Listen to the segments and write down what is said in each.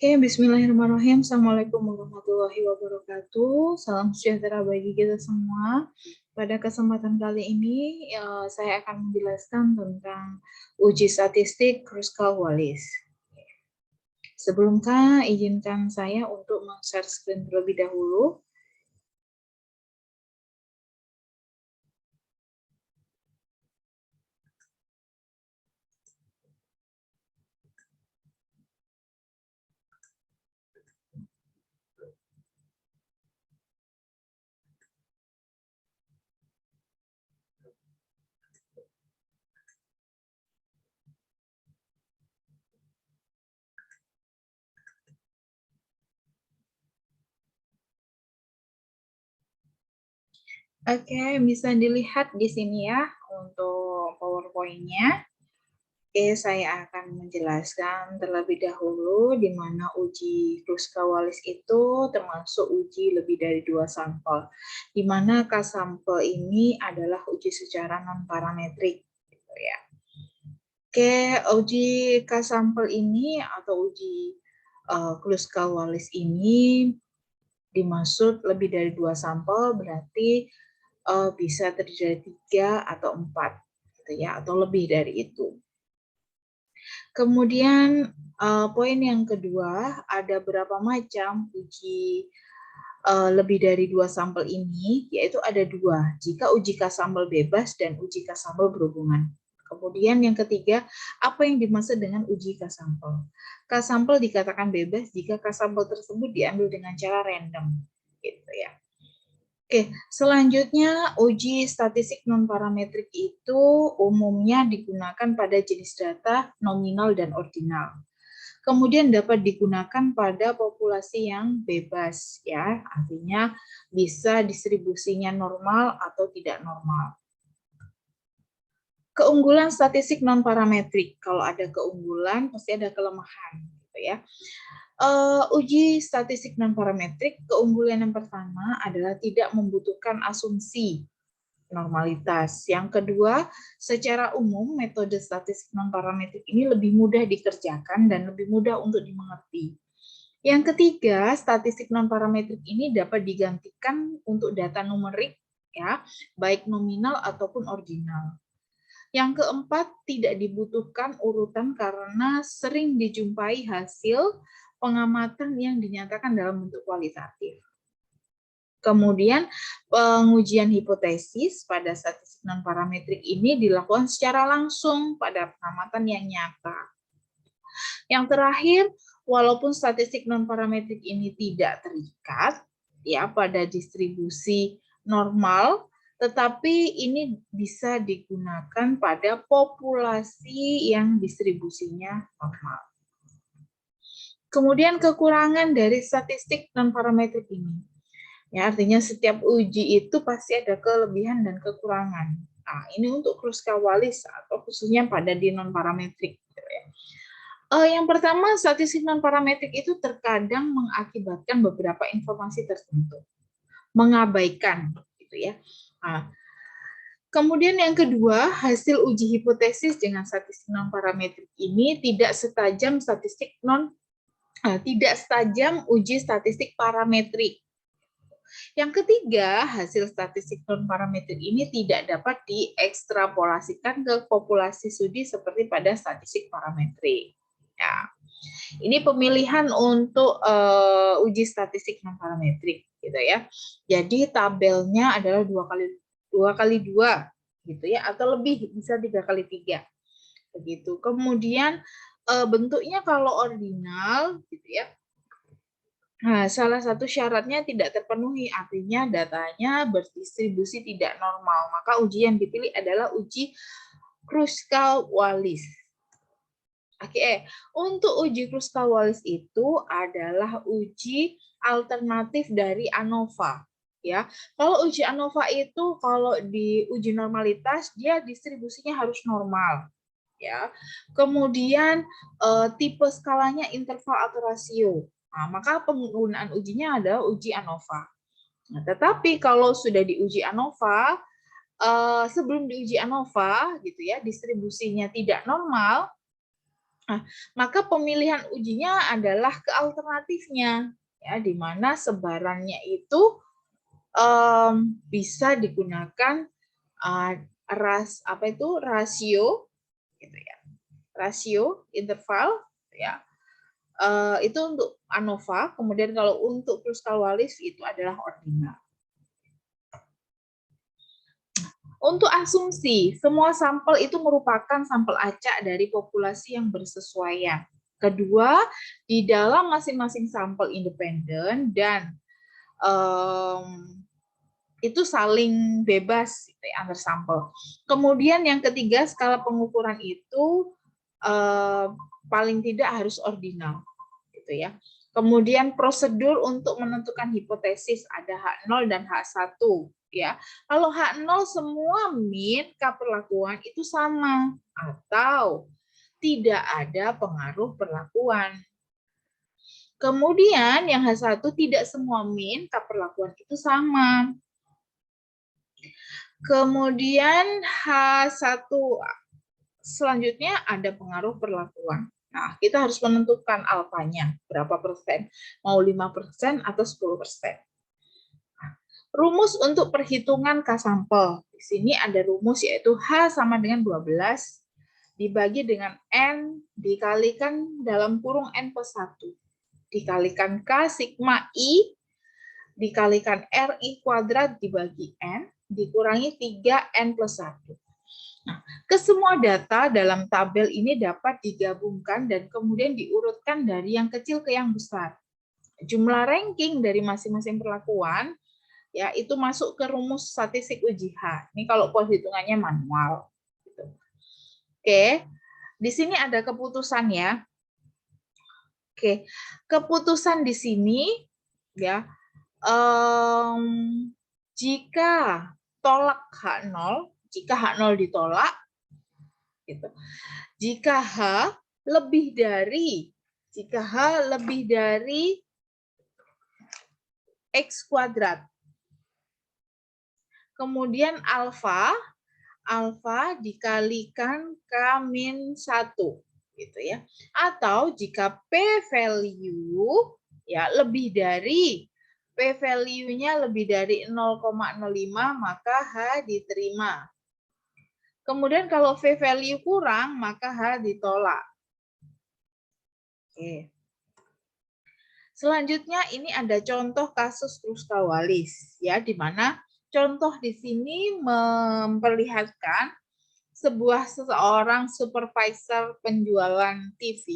Oke, bismillahirrahmanirrahim. Assalamualaikum warahmatullahi wabarakatuh. Salam sejahtera bagi kita semua. Pada kesempatan kali ini, saya akan menjelaskan tentang uji statistik Kruskal-Wallis. Sebelumnya, izinkan saya untuk men-share screen terlebih dahulu. Oke, bisa dilihat di sini ya untuk PowerPoint-nya. Oke, saya akan menjelaskan terlebih dahulu di mana uji Kruskal-Wallis itu termasuk uji lebih dari 2 sampel. Di mana K-sampel ini adalah uji secara non-parametrik. Gitu ya. Oke, uji K-sampel ini atau uji Kruskal-Wallis ini dimaksud lebih dari 2 sampel, berarti bisa terdiri dari 3 atau 4, gitu ya, atau lebih dari itu. Kemudian poin yang kedua, ada berapa macam uji lebih dari 2 sampel ini, yaitu ada 2, jika uji K-sampel bebas dan uji K-sampel berhubungan. Kemudian yang ketiga, apa yang dimaksud dengan uji K-sampel? K-sampel dikatakan bebas jika K-sampel tersebut diambil dengan cara random, gitu ya. Oke, selanjutnya uji statistik non-parametrik itu umumnya digunakan pada jenis data nominal dan ordinal. Kemudian dapat digunakan pada populasi yang bebas, ya, artinya bisa distribusinya normal atau tidak normal. Keunggulan statistik non-parametrik, kalau ada keunggulan pasti ada kelemahan, gitu ya. Uji statistik non-parametrik, keunggulan yang pertama adalah tidak membutuhkan asumsi normalitas. Yang kedua, secara umum metode statistik non-parametrik ini lebih mudah dikerjakan dan lebih mudah untuk dimengerti. Yang ketiga, statistik non-parametrik ini dapat digantikan untuk data numerik, ya, baik nominal ataupun ordinal. Yang keempat, tidak dibutuhkan urutan karena sering dijumpai hasil pengamatan yang dinyatakan dalam bentuk kualitatif. Kemudian pengujian hipotesis pada statistik non-parametrik ini dilakukan secara langsung pada pengamatan yang nyata. Yang terakhir, walaupun statistik non-parametrik ini tidak terikat ya pada distribusi normal, tetapi ini bisa digunakan pada populasi yang distribusinya normal. Kemudian kekurangan dari statistik non-parametrik ini. Ya, artinya setiap uji itu pasti ada kelebihan dan kekurangan. Nah, ini untuk Kruskal-Wallis atau khususnya pada di non-parametrik. Gitu ya. Yang pertama, statistik non-parametrik itu terkadang mengakibatkan beberapa informasi tertentu. Mengabaikan, gitu ya. Nah, kemudian yang kedua, hasil uji hipotesis dengan statistik non-parametrik ini tidak setajam uji statistik parametrik. Yang ketiga, hasil statistik non-parametrik ini tidak dapat diekstrapolasikan ke populasi studi seperti pada statistik parametrik. Ya. Ini pemilihan untuk uji statistik non-parametrik, gitu ya. Jadi tabelnya adalah 2x2, gitu ya, atau lebih bisa 3x3, begitu. Kemudian bentuknya kalau ordinal, gitu ya. Nah, salah satu syaratnya tidak terpenuhi, artinya datanya berdistribusi tidak normal. Maka uji yang dipilih adalah uji Kruskal-Wallis. Oke, untuk uji Kruskal-Wallis itu adalah uji alternatif dari ANOVA. Ya, kalau uji ANOVA itu kalau di uji normalitas dia distribusinya harus normal. Ya, kemudian tipe skalanya interval atau rasio. Nah, maka penggunaan ujinya adalah uji ANOVA. Nah, tetapi kalau sudah diuji ANOVA, sebelum diuji ANOVA, gitu ya, distribusinya tidak normal, Nah, maka pemilihan ujinya adalah ke alternatifnya, ya, di mana sebarannya itu bisa digunakan rasio, gitu ya, rasio interval, ya, itu untuk ANOVA. Kemudian kalau untuk Kruskal-Wallis itu adalah ordinal. Untuk asumsi, semua sampel itu merupakan sampel acak dari populasi yang bersesuaian. Kedua, di dalam masing-masing sampel independen dan itu saling bebas antar sampel. Kemudian yang ketiga, skala pengukuran itu paling tidak harus ordinal, gitu ya. Kemudian prosedur untuk menentukan hipotesis ada H0 dan H1, ya. Kalau H0 semua min K perlakuan itu sama atau tidak ada pengaruh perlakuan. Kemudian yang H1 tidak semua min K perlakuan itu sama. Kemudian H1 selanjutnya ada pengaruh perlakuan. Nah, kita harus menentukan alfanya, berapa persen, mau 5% atau 10%. Nah, rumus untuk perhitungan K sampel. Di sini ada rumus yaitu H sama dengan 12 dibagi dengan N dikalikan dalam kurung N plus 1 dikalikan K sigma I dikalikan RI kuadrat dibagi N dikurangi 3N plus 1. Nah, kesemua data dalam tabel ini dapat digabungkan dan kemudian diurutkan dari yang kecil ke yang besar. Jumlah ranking dari masing-masing perlakuan ya itu masuk ke rumus statistik uji H. Ini kalau perhitungannya manual. Gitu. Oke, di sini ada keputusan ya. Oke, keputusan di sini ya. Jika tolak H0, jika H0 ditolak, gitu. Jika H lebih dari X kuadrat, kemudian alfa dikalikan K-1, gitu ya. Atau jika P-value ya lebih dari P-value-nya lebih dari 0,05 maka H diterima. Kemudian kalau P-value kurang maka H ditolak. Oke. Selanjutnya ini ada contoh kasus Kruskal-Wallis ya, di mana contoh di sini memperlihatkan seseorang supervisor penjualan TV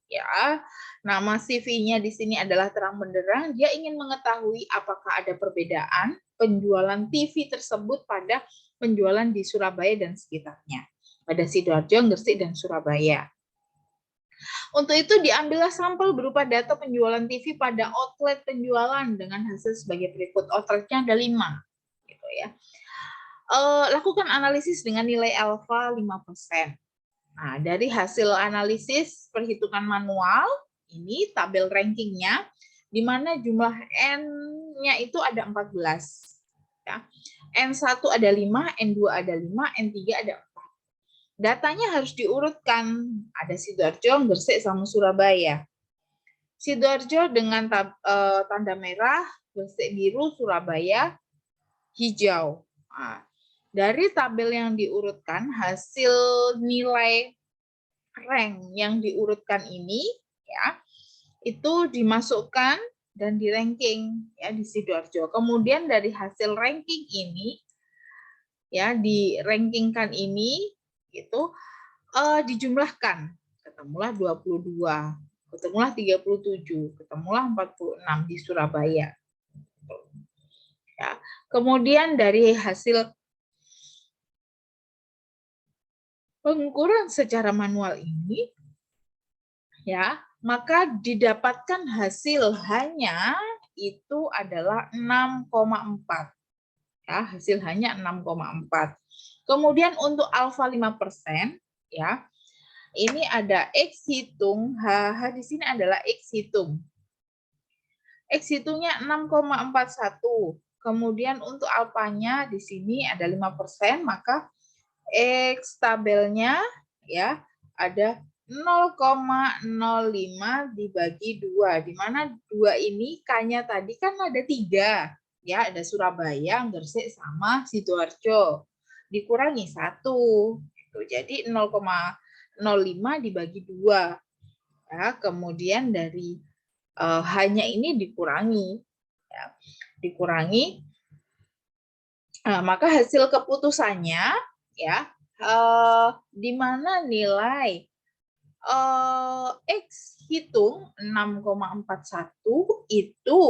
ya. Nama CV-nya di sini adalah terang benderang, dia ingin mengetahui apakah ada perbedaan penjualan TV tersebut pada penjualan di Surabaya dan sekitarnya. Pada Sidoarjo, Gresik, dan Surabaya. Untuk itu diambillah sampel berupa data penjualan TV pada outlet penjualan dengan hasil sebagai berikut. Outletnya ada 5, gitu ya. Lakukan analisis dengan nilai alfa 5%. Nah, dari hasil analisis perhitungan manual, ini tabel rankingnya, di mana jumlah N-nya itu ada 14. Ya. N1 ada 5, N2 ada 5, N3 ada 4. Datanya harus diurutkan. Ada Sidoarjo, Gresik, sama Surabaya. Sidoarjo dengan tanda merah, Gresik biru, Surabaya hijau. Nah, dari tabel yang diurutkan, hasil nilai rank yang diurutkan ini ya itu dimasukkan dan di ranking ya di Sidoarjo. Kemudian dari hasil ranking ini ya di rankingkan ini itu dijumlahkan, ketemulah 22, ketemulah 37, ketemulah 46 di Surabaya. Ya. Kemudian dari hasil pengukuran secara manual ini, ya, maka didapatkan hasil hanya itu adalah 6,4. Ya, hasil hanya 6,4. Kemudian untuk alfa 5%, ya. Ini ada X hitung, H di sini adalah X hitung. X hitungnya 6,41. Kemudian untuk alfanya di sini ada 5%, maka X tabelnya ya ada 0,05 dibagi 2, di mana 2 ini K-nya tadi kan ada 3, ya, ada Surabaya, Gresik, sama Sidoarjo. Dikurangi 1, gitu. Jadi 0,05 dibagi 2. Ya, kemudian dari hanya ini dikurangi, ya, dikurangi, maka hasil keputusannya, ya, di mana nilai X hitung 6,41 itu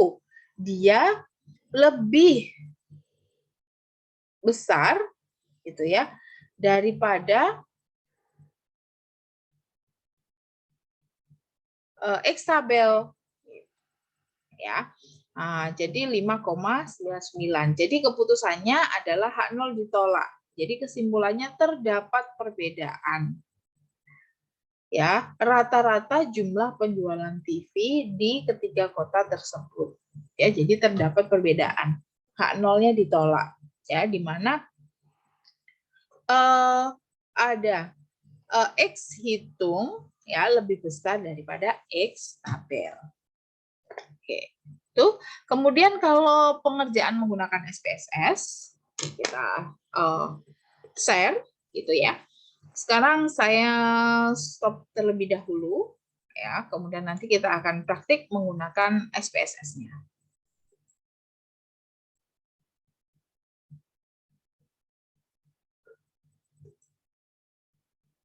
dia lebih besar gitu ya daripada X tabel ya. Nah, jadi 5,99. Jadi keputusannya adalah H0 ditolak. Jadi kesimpulannya terdapat perbedaan. Ya, rata-rata jumlah penjualan TV di ketiga kota tersebut. Ya, jadi terdapat perbedaan. H0-nya ditolak. Ya, di mana ada X hitung ya lebih besar daripada X tabel. Oke. Tuh. Kemudian kalau pengerjaan menggunakan SPSS kita share gitu ya. Sekarang saya stop terlebih dahulu ya, kemudian nanti kita akan praktik menggunakan SPSS-nya.